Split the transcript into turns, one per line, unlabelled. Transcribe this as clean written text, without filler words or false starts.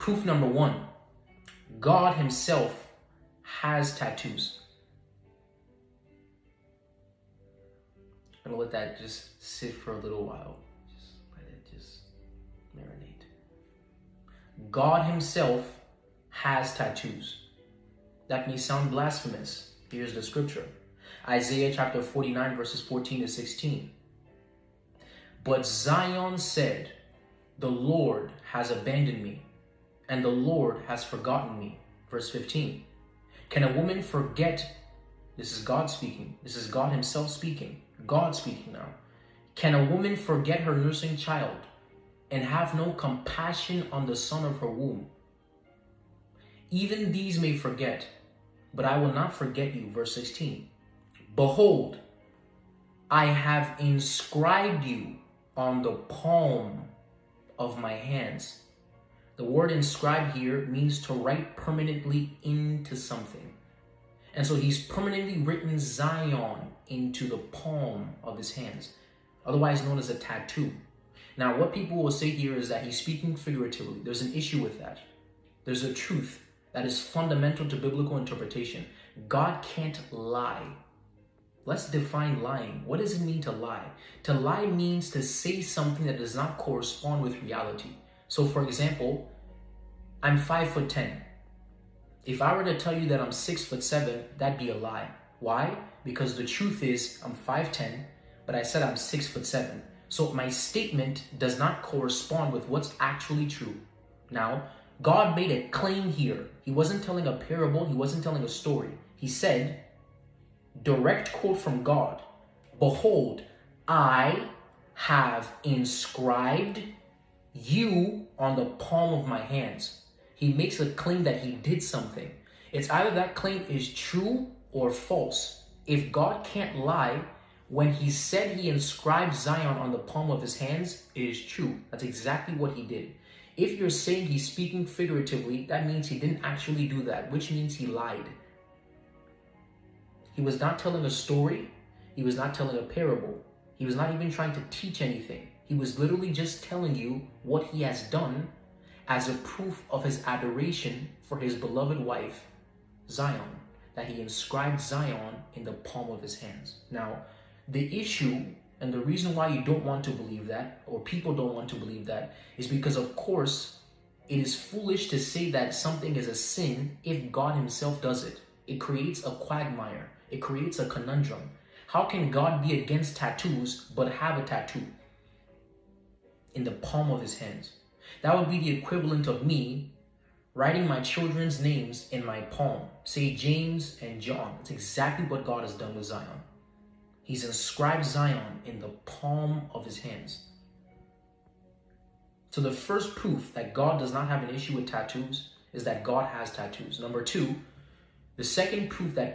Proof number one, God himself has tattoos. I'm gonna let that just sit for a little while. Just let it just marinate. God himself has tattoos. That may sound blasphemous. Here's the scripture. Isaiah chapter 49 verses 14 to 16. But Zion said, the Lord has abandoned me, and the Lord has forgotten me. Verse 15. Can a woman forget? This is God speaking. This is God himself speaking. God speaking now. Can a woman forget her nursing child and have no compassion on the son of her womb? Even these may forget, but I will not forget you. Verse 16. Behold, I have inscribed you on the palm of my hands. The word inscribe here means to write permanently into something. And so he's permanently written Zion into the palm of his hands, otherwise known as a tattoo. Now, what people will say here is that he's speaking figuratively. There's an issue with that. There's a truth that is fundamental to biblical interpretation. God can't lie. Let's define lying. What does it mean to lie? To lie means to say something that does not correspond with reality. So for example, I'm 5'10". If I were to tell you that I'm 6'7", that'd be a lie. Why? Because the truth is I'm 5'10", but I said I'm 6'7". So my statement does not correspond with what's actually true. Now, God made a claim here. He wasn't telling a parable. He wasn't telling a story. He said, direct quote from God, behold, I have inscribed you on the palm of my hands. He makes a claim that he did something. It's either that claim is true or false. If God can't lie, when he said he inscribed Zion on the palm of his hands, it is true. That's exactly what he did. If you're saying he's speaking figuratively, that means he didn't actually do that, which means he lied. He was not telling a story. He was not telling a parable. He was not even trying to teach anything. He was literally just telling you what he has done as a proof of his adoration for his beloved wife, Zion, that he inscribed Zion in the palm of his hands. Now, the issue and the reason why you don't want to believe that, or people don't want to believe that, is because, of course, it is foolish to say that something is a sin if God himself does it. It creates a quagmire. It creates a conundrum. How can God be against tattoos but have a tattoo in the palm of his hands? That would be the equivalent of me writing my children's names in my palm. Say James and John. That's exactly what God has done with Zion. He's inscribed Zion in the palm of his hands. So the first proof that God does not have an issue with tattoos is that God has tattoos. Number two, the second proof that God